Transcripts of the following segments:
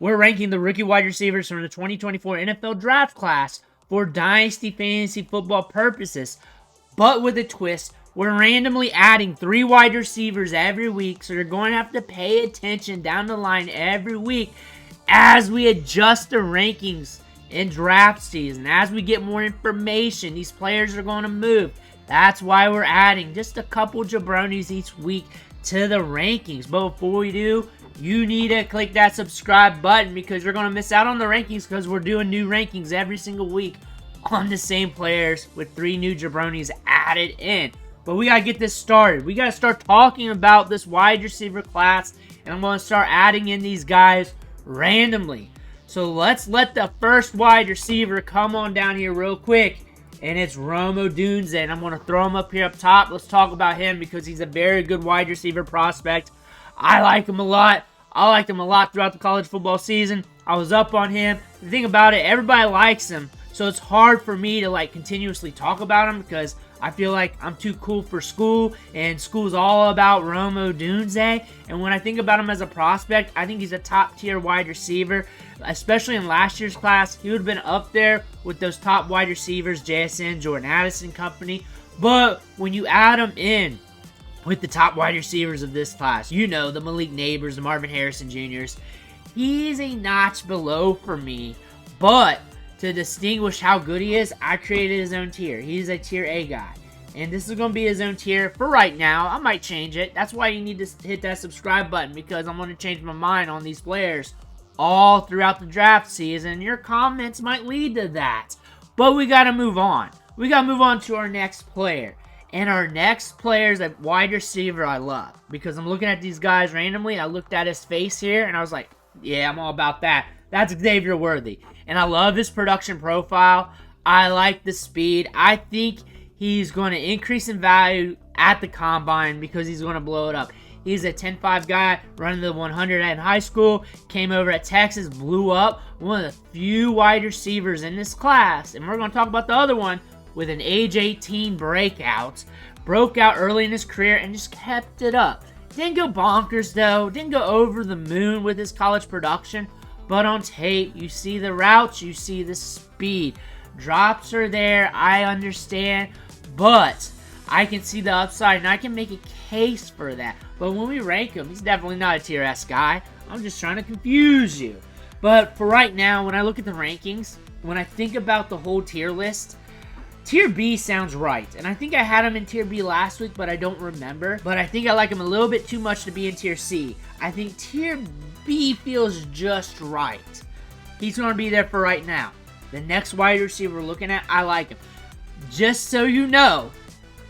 We're ranking the rookie wide receivers from the 2024 NFL Draft class for Dynasty fantasy football purposes. But with a twist, we're randomly adding 3 wide receivers every week, so you're going to have to pay attention down the line every week as we adjust the rankings in draft season. As we get more information, these players are going to move. That's why we're adding just a couple jabronis each week to the rankings. But before we do, you need to click that subscribe button because you're going to miss out on the rankings because we're doing new rankings every single week on the same players with 3 new jabronis added in. But we got to get this started. We got to start talking about this wide receiver class, and I'm going to start adding in these guys randomly. So let's let the first wide receiver come on down here real quick, and it's Odunze, and I'm going to throw him up here up top. Let's talk about him because he's a very good wide receiver prospect. I like him a lot. I liked him a lot throughout the college football season. I was up on him. The thing about it, everybody likes him, so it's hard for me to continuously talk about him because I feel like I'm too cool for school, and school's all about Odunze. And when I think about him as a prospect, I think he's a top-tier wide receiver, especially in last year's class. He would have been up there with those top wide receivers, JSN, Jordan Addison company. But when you add him in with the top wide receivers of this class, you know, the Malik Nabers, the Marvin Harrison Jr.'s, he's a notch below for me. But to distinguish how good he is, I created his own tier. He's a tier A guy. And this is going to be his own tier for right now. I might change it. That's why you need to hit that subscribe button, because I'm going to change my mind on these players all throughout the draft season. Your comments might lead to that. But we got to move on. We got to move on to our next player. And our next player is a wide receiver I love, because I'm looking at these guys randomly. I looked at his face here, and I was like, yeah, I'm all about that. That's Xavier Worthy. And I love his production profile. I like the speed. I think he's going to increase in value at the combine because he's going to blow it up. He's a 10.5 guy running the 100 in high school. Came over at Texas, blew up. One of the few wide receivers in this class. And we're going to talk about the other one with an age 18 breakout. Broke out early in his career and just kept it up. Didn't go bonkers though. Didn't go over the moon with his college production. But on tape, you see the routes, you see the speed. Drops are there, I understand. But I can see the upside, and I can make a case for that. But when we rank him, he's definitely not a tier S guy. I'm just trying to confuse you. But for right now, when I look at the rankings, when I think about the whole tier list, tier B sounds right. And I think I had him in tier B last week, but I don't remember. But I think I like him a little bit too much to be in tier C. I think tier B feels just right. He's going to be there for right now. The next wide receiver we're looking at, I like him. Just so you know,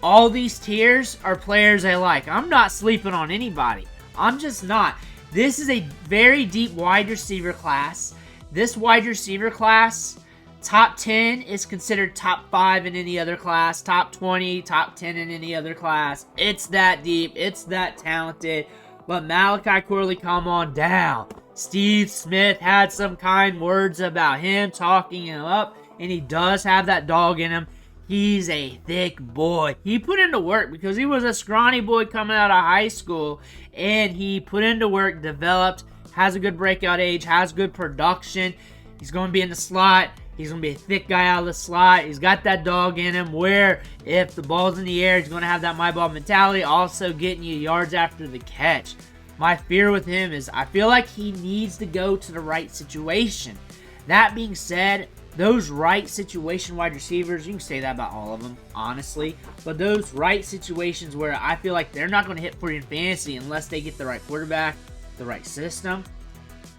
all these tiers are players I like. I'm not sleeping on anybody. I'm just not. This is a very deep wide receiver class. This wide receiver class, top 10 is considered top 5 in any other class. Top 20, top 10 in any other class. It's that deep. It's that talented. But Malachi Corley, come on down. Steve Smith had some kind words about him, talking him up, and he does have that dog in him. He's a thick boy. He put into work because he was a scrawny boy coming out of high school, and he put into work, developed, has a good breakout age, has good production. He's going to be in the slot. He's going to be a thick guy out of the slot. He's got that dog in him where if the ball's in the air, he's going to have that my ball mentality, also getting you yards after the catch. My fear with him is I feel like he needs to go to the right situation. That being said, those right situation wide receivers, you can say that about all of them, honestly, but those right situations where I feel like they're not going to hit for you in fantasy unless they get the right quarterback, the right system,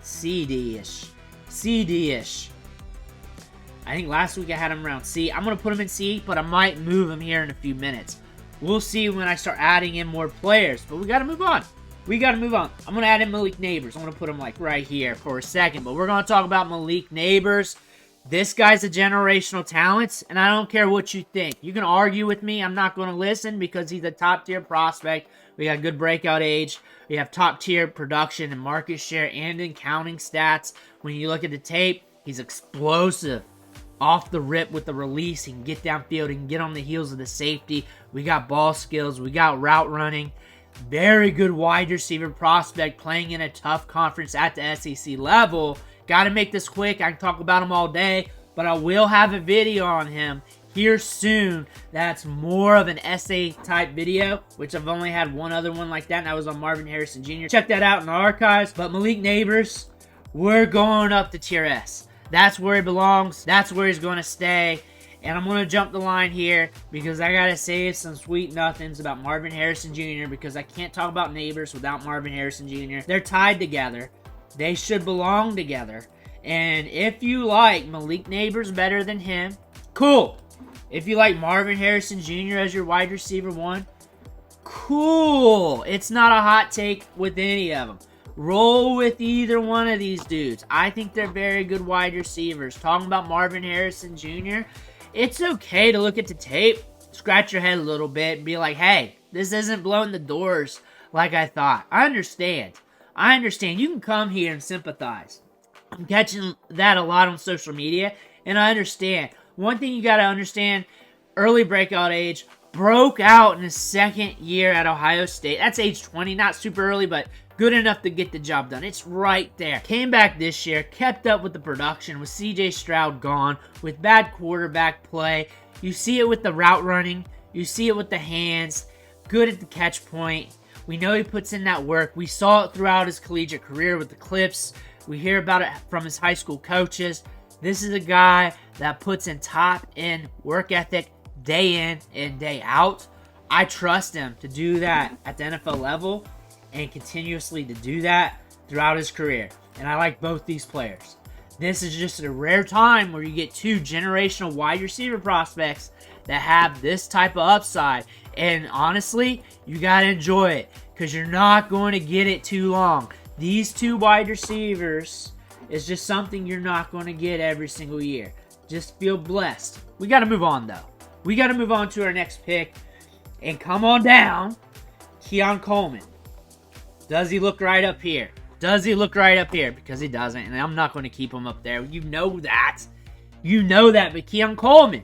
CD-ish. CD-ish. I think last week I had him around C. I'm going to put him in C, but I might move him here in a few minutes. We'll see when I start adding in more players, but we got to move on. We got to move on. I'm going to add in Malik Nabers. I'm going to put him right here for a second, but we're going to talk about Malik Nabers. This guy's a generational talent, and I don't care what you think. You can argue with me. I'm not going to listen because he's a top-tier prospect. We got good breakout age. We have top-tier production and market share and in counting stats. When you look at the tape, he's explosive. Off the rip with the release, he can get downfield, he can get on the heels of the safety. We got ball skills, we got route running. Very good wide receiver prospect playing in a tough conference at the SEC level. Got to make this quick. I can talk about him all day, but I will have a video on him here soon that's more of an essay type video, which I've only had one other one like that, and that was on Marvin Harrison Jr. Check that out in the archives. But Malik Nabers, we're going up to tier S. That's where he belongs. That's where he's going to stay. And I'm going to jump the line here because I got to say some sweet nothings about Marvin Harrison Jr. because I can't talk about Nabers without Marvin Harrison Jr. They're tied together. They should belong together. And if you like Malik Nabers better than him, cool. If you like Marvin Harrison Jr. as your wide receiver 1, cool. It's not a hot take with any of them. Roll with either one of these dudes. I think they're very good wide receivers. Talking about Marvin Harrison Jr., it's okay to look at the tape, scratch your head a little bit, and be like, hey, this isn't blowing the doors like I thought. I understand. You can come here and sympathize. I'm catching that a lot on social media, and I understand. One thing you got to understand, early breakout age, broke out in his second year at Ohio State. That's age 20, not super early, but good enough to get the job done. It's right there. Came back this year, kept up with the production with CJ Stroud gone, with bad quarterback play. You see it with the route running. You see it with the hands. Good at the catch point. We know he puts in that work. We saw it throughout his collegiate career with the Clips. We hear about it from his high school coaches. This is a guy that puts in top-end work ethic day in and day out. I trust him to do that at the NFL level and continuously to do that throughout his career. And I like both these players. This is just a rare time where you get two generational wide receiver prospects that have this type of upside. And honestly, you got to enjoy it because you're not going to get it too long. These two wide receivers is just something you're not going to get every single year. Just feel blessed. We got to move on, though. We got to move on to our next pick. And come on down, Keon Coleman. Does he look right up here? Does he look right up here? Because he doesn't, and I'm not going to keep him up there. You know that. You know that, but Keon Coleman.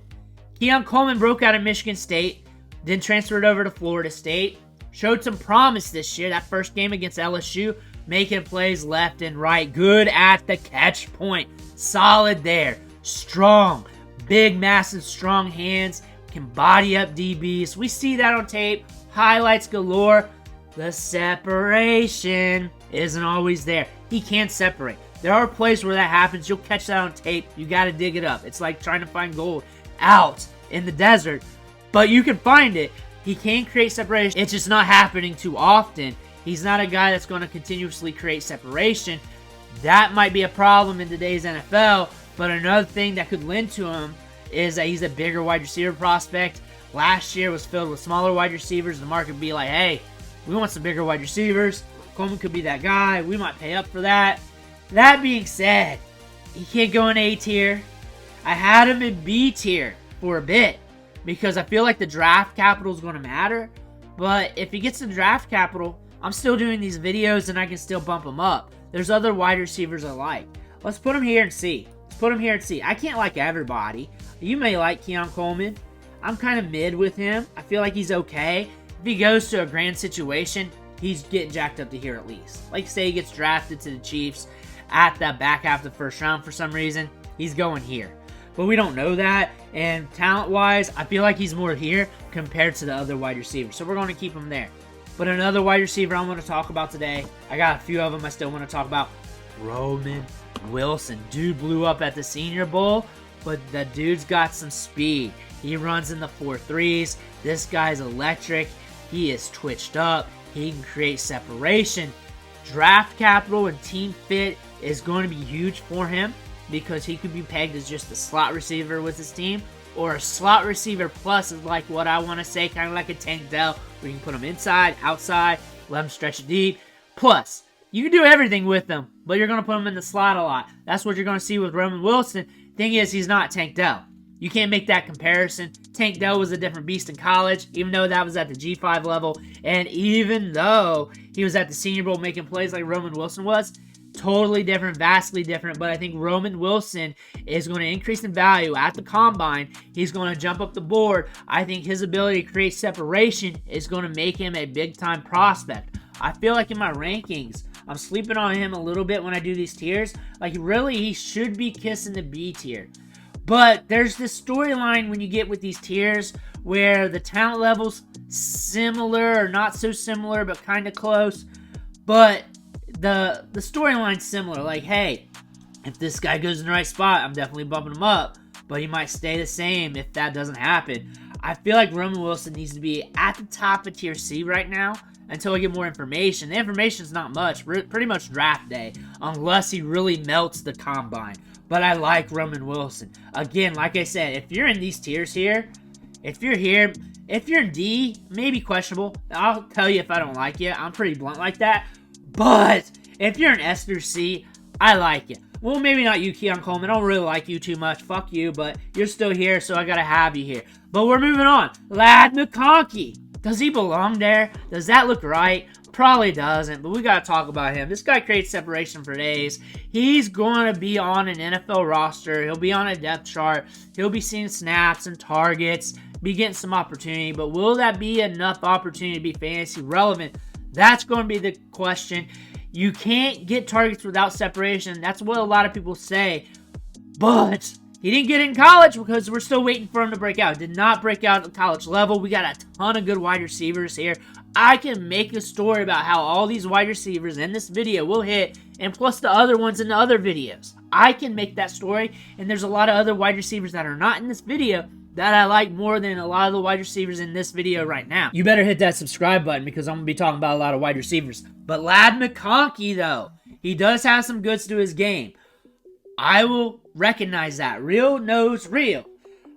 Keon Coleman broke out of Michigan State, then transferred over to Florida State. Showed some promise this year. That first game against LSU, making plays left and right. Good at the catch point. Solid there. Strong. Big, massive, strong hands. Can body up DBs. We see that on tape. Highlights galore. The separation isn't always there. He can't separate. There are plays where that happens. You'll catch that on tape. You got to dig it up. It's like trying to find gold out in the desert. But you can find it. He can create separation. It's just not happening too often. He's not a guy that's going to continuously create separation. That might be a problem in today's NFL. But another thing that could lend to him is that he's a bigger wide receiver prospect. Last year was filled with smaller wide receivers. The market would be like, hey, we want some bigger wide receivers. Coleman could be that guy. We might pay up for that. That being said, he can't go in A tier. I had him in B tier for a bit because I feel like the draft capital is going to matter. But if he gets the draft capital, I'm still doing these videos and I can still bump him up. There's other wide receivers I like. Let's put him here and see. I can't like everybody. You may like Keon Coleman. I'm kind of mid with him. I feel like he's okay. If he goes to a grand situation, he's getting jacked up to here at least. Like say he gets drafted to the Chiefs at the back half of the first round for some reason, he's going here. But we don't know that. And talent-wise, I feel like he's more here compared to the other wide receivers. So we're going to keep him there. But another wide receiver I want to talk about today, I got a few of them I still want to talk about. Roman Wilson. Dude blew up at the Senior Bowl, but the dude's got some speed. He runs in the 4.3s. This guy's electric. He is twitched up. He can create separation. Draft capital and team fit is going to be huge for him because he could be pegged as just a slot receiver with his team, or a slot receiver plus is like what I want to say, kind of like a Tank Dell, where you can put him inside, outside, let him stretch it deep. Plus, you can do everything with them, but you're going to put him in the slot a lot. That's what you're going to see with Roman Wilson. Thing is, he's not Tank Dell. You can't make that comparison. Tank Dell was a different beast in college, even though that was at the G5 level. And even though he was at the Senior Bowl making plays like Roman Wilson was, totally different, vastly different, but I think Roman Wilson is going to increase in value at the combine. He's going to jump up the board. I think his ability to create separation is going to make him a big-time prospect. I feel like in my rankings, I'm sleeping on him a little bit when I do these tiers. Like, really, he should be kissing the B tier. But there's this storyline when you get with these tiers where the talent level's similar or not so similar, but kind of close. But the storyline's similar. Like, hey, if this guy goes in the right spot, I'm definitely bumping him up. But he might stay the same if that doesn't happen. I feel like Roman Wilson needs to be at the top of tier C right now until I get more information. The information's not much. Pretty much draft day. Unless he really melts the combine. But I like Roman Wilson. Again, like I said, if you're in these tiers here, if you're in D, maybe questionable. I'll tell you if I don't like you. I'm pretty blunt like that. But if you're in S through C, I like you. Well, maybe not you, Keon Coleman. I don't really like you too much. Fuck you, but you're still here, so I gotta have you here. But we're moving on. Lad McConkey. Does he belong there? Does that look right? Probably doesn't, but we got to talk about him. This guy creates separation for days. He's going to be on an NFL roster. He'll be on a depth chart. He'll be seeing snaps and targets, be getting some opportunity, but will that be enough opportunity to be fantasy relevant? That's going to be the question. You can't get targets without separation. That's what a lot of people say, but he didn't get it in college because we're still waiting for him to break out. Did not break out at the college level. We got a ton of good wide receivers here. I can make a story about how all these wide receivers in this video will hit, and plus the other ones in the other videos. I can make that story, and there's a lot of other wide receivers that are not in this video that I like more than a lot of the wide receivers in this video right now. You better hit that subscribe button because I'm going to be talking about a lot of wide receivers. But Lad McConkey, though, he does have some goods to his game. I will recognize that. Real knows real.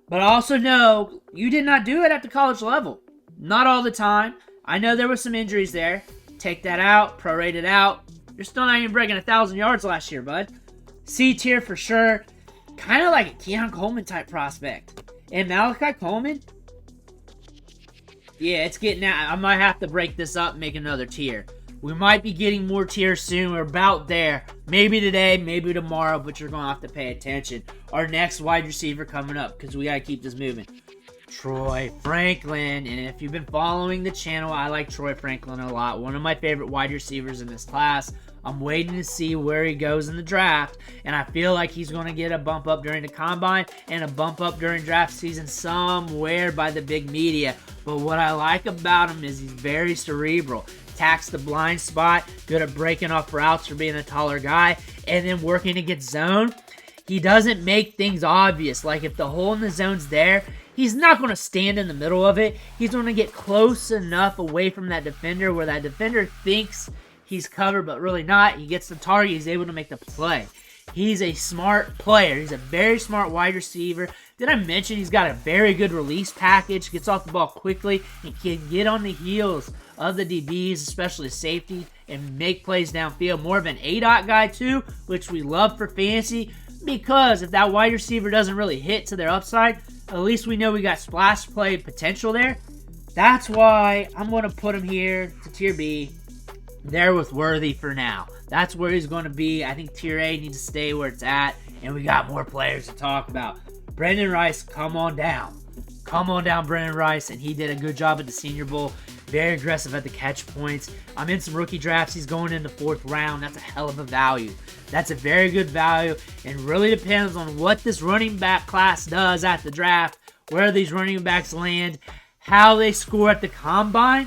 But I also know you did not do it at the college level. Not all the time. I know there were some injuries there. Take that out, prorate it out. You're still not even breaking 1,000 yards last year, bud. C tier for sure. Kind of like a Keon Coleman type prospect. And Malachi Coleman? Yeah, it's getting out. I might have to break this up and make another tier. We might be getting more tiers soon. We're about there. Maybe today, maybe tomorrow, but you're going to have to pay attention. Our next wide receiver coming up because we got to keep this moving. Troy Franklin, and if you've been following the channel, I like Troy Franklin a lot. One of my favorite wide receivers in this class. I'm waiting to see where he goes in the draft, and I feel like he's going to get a bump up during the combine and a bump up during draft season somewhere by the big media. But what I like about him is he's very cerebral. Attacks the blind spot, good at breaking off routes for being a taller guy, and then working against zone. He doesn't make things obvious. Like if the hole in the zone's there, he's not going to stand in the middle of it. He's going to get close enough away from that defender where that defender thinks he's covered, but really not. He gets the target. He's able to make the play. He's a smart player. He's a very smart wide receiver. Did I mention he's got a very good release package? Gets off the ball quickly and can get on the heels of the DBs, especially safety, and make plays downfield. More of an A-dot guy too, which we love for fantasy, because if that wide receiver doesn't really hit to their upside, at least we know we got splash play potential there. That's why I'm going to put him here to tier B, there with Worthy for now. That's where he's going to be. I think tier A needs to stay where it's at, and we got more players to talk about. Brendan Rice, come on down. Come on down, Brendan Rice, and he did a good job at the Senior Bowl. Very aggressive at the catch points. I'm in some rookie drafts. He's going in the 4th round. That's a hell of a value. That's a very good value, and really depends on what this running back class does at the draft, where these running backs land, how they score at the combine.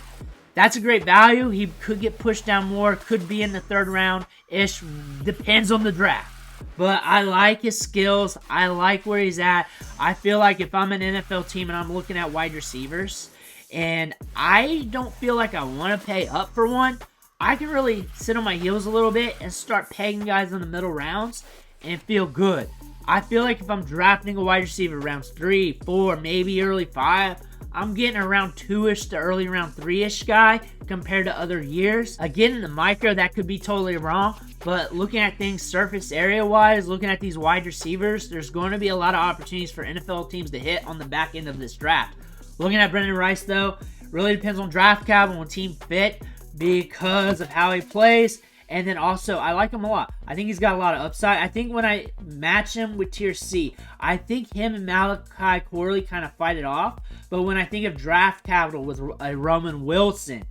That's a great value. He could get pushed down more, could be in the 3rd round-ish. Depends on the draft. But I like his skills. I like where he's at. I feel like if I'm an NFL team and I'm looking at wide receivers and I don't feel like I want to pay up for one, I can really sit on my heels a little bit and start pegging guys in the middle rounds and feel good. I feel like if I'm drafting a wide receiver rounds 3, 4, maybe early 5, I'm getting around 2-ish to early round 3-ish guy compared to other years. Again, in the micro, that could be totally wrong, but looking at things surface area-wise, looking at these wide receivers, there's going to be a lot of opportunities for NFL teams to hit on the back end of this draft. Looking at Brendan Rice, though, really depends on draft cap and on team fit because of how he plays And then also, I like him a lot. I think he's got a lot of upside. I think when I match him with tier C, I think him and Malachi Corley kind of fight it off. But when I think of draft capital with a Roman Wilson,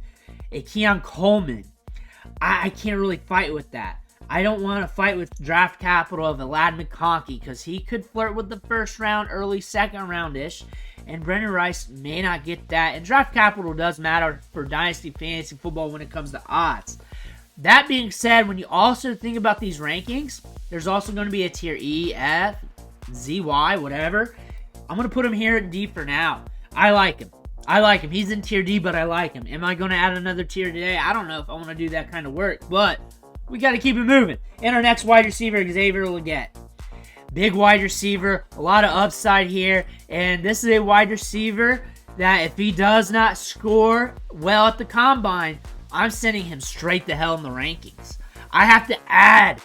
a Keon Coleman, I can't really fight with that. I don't want to fight with draft capital of a lad McConkey because he could flirt with the first round, early second round-ish. And Brendan Rice may not get that. And draft capital does matter for Dynasty Fantasy Football when it comes to odds. That being said, when you also think about these rankings, there's also going to be a tier E, F, Z, Y, whatever. I'm going to put him here at D for now. I like him. He's in tier D, but I like him. Am I going to add another tier today? I don't know if I want to do that kind of work, but we got to keep it moving. And our next wide receiver, Xavier Legette. Big wide receiver, a lot of upside here. And this is a wide receiver that if he does not score well at the combine, I'm sending him straight to hell in the rankings. I have to add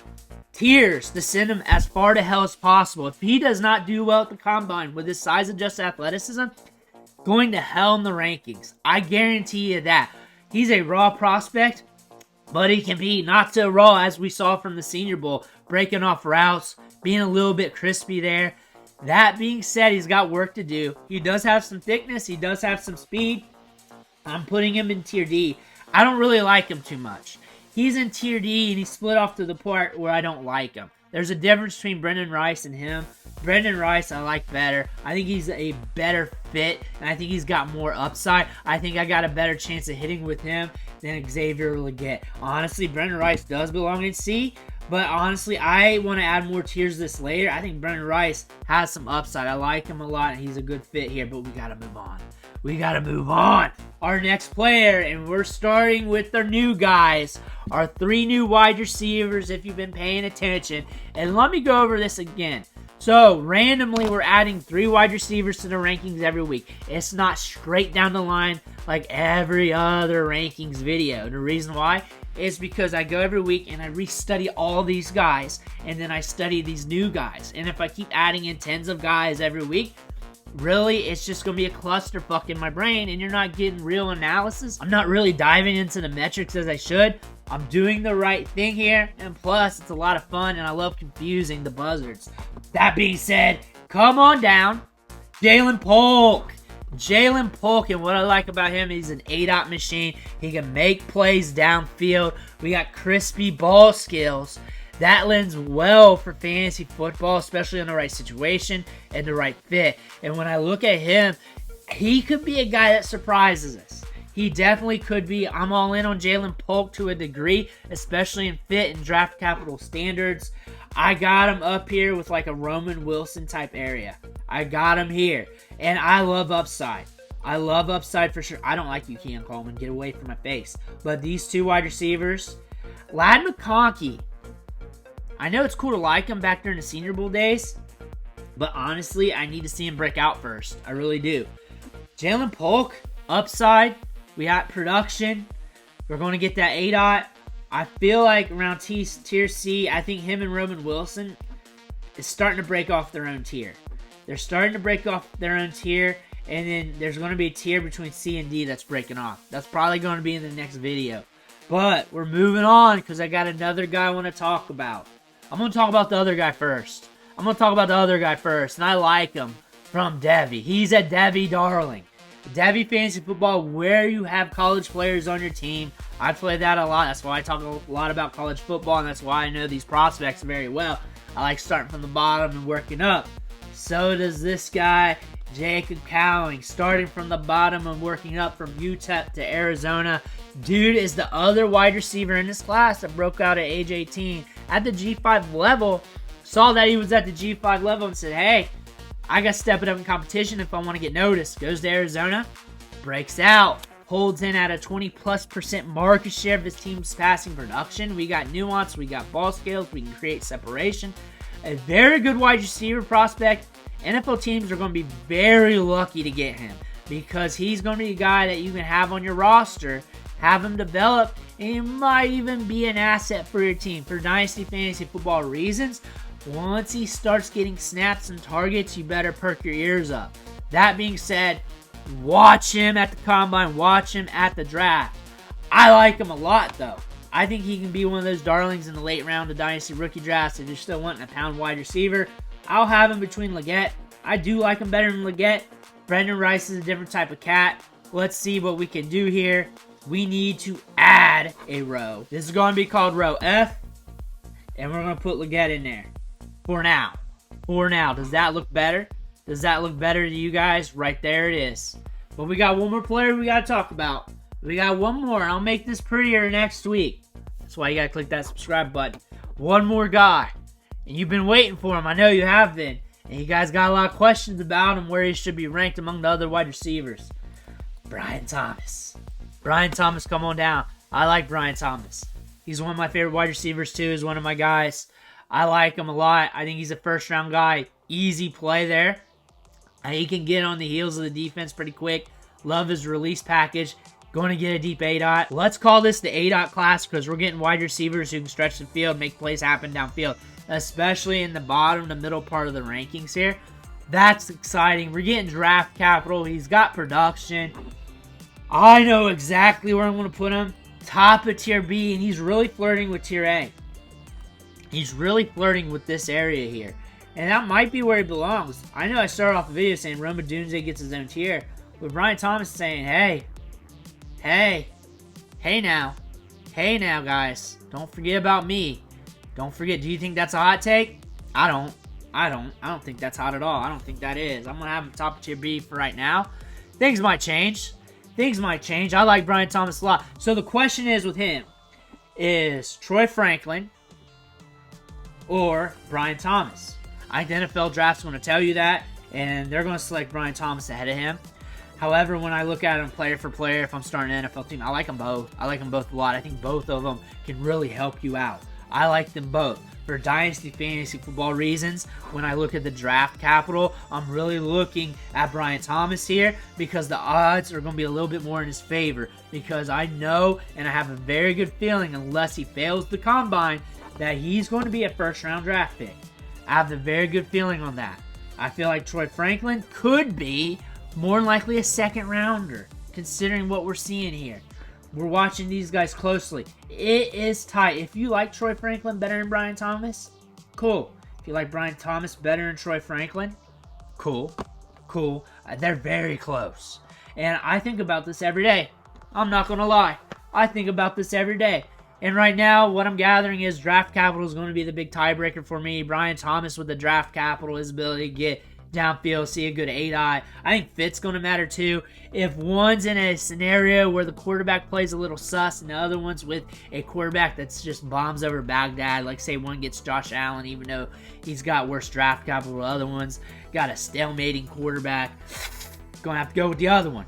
tiers to send him as far to hell as possible. If he does not do well at the combine with his size-adjusted athleticism, going to hell in the rankings. I guarantee you that. He's a raw prospect, but he can be not so raw as we saw from the Senior Bowl, breaking off routes, being a little bit crispy there. That being said, he's got work to do. He does have some thickness. He does have some speed. I'm putting him in tier D. I don't really like him too much. He's in tier D, and he's split off to the part where I don't like him. There's a difference between Brendan Rice and him. Brendan Rice I like better. I think he's a better fit, and I think he's got more upside. I think I got a better chance of hitting with him than Xavier Legette. Honestly, Brendan Rice does belong in C, but honestly, I want to add more tiers to this later. I think Brendan Rice has some upside. I like him a lot, and he's a good fit here, but we got to move on. Our next player, and we're starting with our new guys, our 3 new wide receivers, if you've been paying attention. And let me go over this again. So, randomly, we're adding 3 wide receivers to the rankings every week. It's not straight down the line like every other rankings video. The reason why is because I go every week and I restudy all these guys, and then I study these new guys. And if I keep adding in tens of guys every week, really, it's just going to be a clusterfuck in my brain, and you're not getting real analysis. I'm not really diving into the metrics as I should. I'm doing the right thing here, and plus, it's a lot of fun, and I love confusing the buzzards. That being said, come on down. Jaylen Polk. And what I like about him, he's an A-dot machine. He can make plays downfield. We got crispy ball skills. That lends well for fantasy football, especially in the right situation and the right fit. And when I look at him, he could be a guy that surprises us. He definitely could be. I'm all in on Jaylen Polk to a degree, especially in fit and draft capital standards. I got him up here with like a Roman Wilson type area. I got him here. And I love upside. I love upside for sure. I don't like you, Keon Coleman. Get away from my face. But these 2 wide receivers, Lad McConkey, I know it's cool to like him back during the Senior Bowl days, but honestly, I need to see him break out first. I really do. Jaylen Polk, upside. We got production. We're going to get that A-dot. I feel like around tier C, I think him and Roman Wilson is starting to break off their own tier. They're starting to break off their own tier, and then there's going to be a tier between C and D that's breaking off. That's probably going to be in the next video. But we're moving on because I got another guy I want to talk about. I'm going to talk about the other guy first. And I like him from Devy. He's a Devy darling. Devy Fantasy Football, where you have college players on your team. I play that a lot. That's why I talk a lot about college football, and that's why I know these prospects very well. I like starting from the bottom and working up. So does this guy, Jacob Cowing, starting from the bottom and working up from UTEP to Arizona. Dude is the other wide receiver in this class that broke out at age 18 at the G5 level. Saw that he was at the G5 level and said, hey, I got to step it up in competition if I want to get noticed. Goes to Arizona, breaks out, holds in at a 20+% market share of his team's passing production. We got nuance, we got ball skills, we can create separation. A very good wide receiver prospect. NFL teams are going to be very lucky to get him because he's going to be a guy that you can have on your roster, have him develop, and he might even be an asset for your team for Dynasty Fantasy Football reasons. Once he starts getting snaps and targets, you better perk your ears up. That being said, watch him at the combine, watch him at the draft. I like him a lot, though. I think he can be one of those darlings in the late round of Dynasty rookie drafts. If you're still wanting a pound wide receiver, I'll have him between Legette. I do like him better than Legette. Brendan Rice is a different type of cat. Let's see what we can do here. We need to add a row. This is going to be called row F, and we're going to put Legette in there for now. For now. Does that look better? Does that look better to you guys? Right there it is. But we got one more player we got to talk about. We got one more. I'll make this prettier next week. That's why you got to click that subscribe button. One more guy. And you've been waiting for him. I know you have been. And you guys got a lot of questions about him, where he should be ranked among the other wide receivers. Brian Thomas. Brian Thomas, come on down. I like Brian Thomas. He's one of my favorite wide receivers too. He's one of my guys. I like him a lot. I think he's a first-round guy. Easy play there. He can get on the heels of the defense pretty quick. Love his release package. Going to get a deep A-dot. Let's call this the A-dot class because we're getting wide receivers who can stretch the field, make plays happen downfield, especially in the bottom to middle part of the rankings here. That's exciting. We're getting draft capital. He's got production. I know exactly where I'm going to put him. Top of tier B, and he's really flirting with tier A. He's really flirting with this area here. And that might be where he belongs. I know I started off the video saying Odunze gets his own tier. But Brian Thomas is saying, hey now, guys. Don't forget about me. Don't forget. Do you think that's a hot take? I don't think that's hot at all. I don't think that is. I'm going to have him top of tier B for right now. Things might change. I like Brian Thomas a lot. So the question is with him, is Troy Franklin or Brian Thomas? I think the NFL draft's going to tell you that, and they're going to select Brian Thomas ahead of him. However, when I look at him player for player, if I'm starting an NFL team, I like them both. I like them both a lot. I think both of them can really help you out. I like them both. For Dynasty Fantasy Football reasons, when I look at the draft capital, I'm really looking at Brian Thomas here because the odds are going to be a little bit more in his favor because I know and I have a very good feeling, unless he fails the combine, that he's going to be a first-round draft pick. I have a very good feeling on that. I feel like Troy Franklin could be more than likely a second-rounder, considering what we're seeing here. We're watching these guys closely. It is tight. If you like Troy Franklin better than Brian Thomas, cool. If you like Brian Thomas better than Troy Franklin, cool. They're very close. And I think about this every day. I'm not going to lie. I think about this every day. And right now, what I'm gathering is draft capital is going to be the big tiebreaker for me. Brian Thomas with the draft capital, his ability to get downfield, see a good 8-eye. I think fit's going to matter too. If one's in a scenario where the quarterback plays a little sus and the other one's with a quarterback that's just bombs over Baghdad, like say one gets Josh Allen, even though he's got worse draft capital, the other one's got a stalemating quarterback, going to have to go with the other one.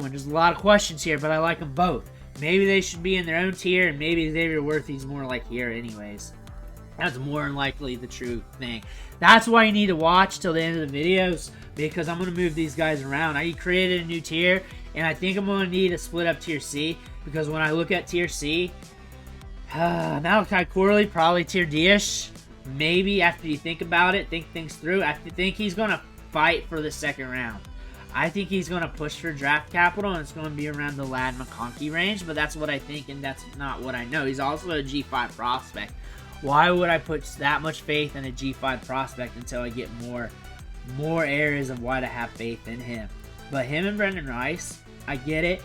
There's a lot of questions here, but I like them both. Maybe they should be in their own tier, and maybe Xavier Worthy's more like here anyways. That's more than likely the true thing. That's why you need to watch till the end of the videos, because I'm going to move these guys around. I created a new tier, and I think I'm going to need to split up tier C, because when I look at tier C, Malachi Corley, probably tier D-ish. Maybe after you think about it, think things through, I think he's going to fight for the second round. I think he's going to push for draft capital, and it's going to be around the Lad McConkey range, but that's what I think, and that's not what I know. He's also a G5 prospect. Why would I put that much faith in a G5 prospect until I get more areas of why to have faith in him? But him and Brendan Rice, I get it.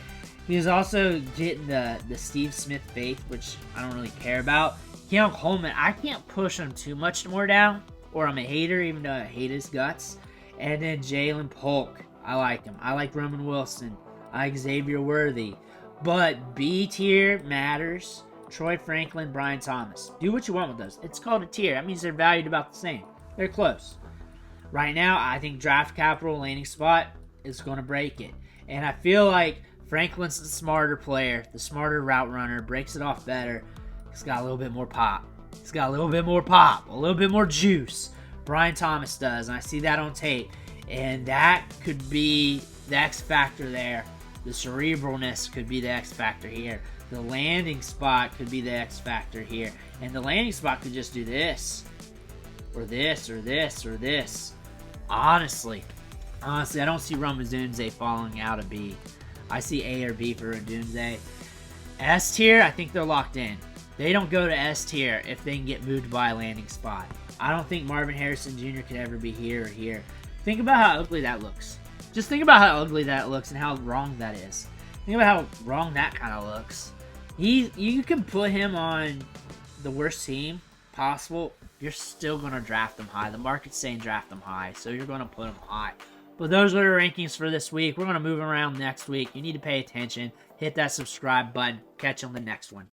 He's also getting the Steve Smith faith, which I don't really care about. Keon Coleman, I can't push him too much more down, or I'm a hater, even though I hate his guts. And then Jaylen Polk, I like him. I like Roman Wilson. I like Xavier Worthy. But B tier matters. Troy Franklin, Brian Thomas. Do what you want with those. It's called a tier. That means they're valued about the same. They're close. Right now, I think draft capital landing spot is going to break it. And I feel like Franklin's the smarter player, the smarter route runner, breaks it off better. He's got a little bit more pop. A little bit more juice. Brian Thomas does, and I see that on tape. And that could be the X factor there. The cerebralness could be the X factor here. The landing spot could be the X factor here. And the landing spot could just do this. Or this, or this, or this. Honestly, I don't see Odunze falling out of B. I see A or B for Odunze. S tier, I think they're locked in. They don't go to S tier if they can get moved by a landing spot. I don't think Marvin Harrison Jr. could ever be here or here. Think about how ugly that looks. Just think about how ugly that looks and how wrong that is. Think about how wrong that kind of looks. You can put him on the worst team possible. You're still going to draft him high. The market's saying draft him high, so you're going to put him high. But those are the rankings for this week. We're going to move around next week. You need to pay attention. Hit that subscribe button. Catch you on the next one.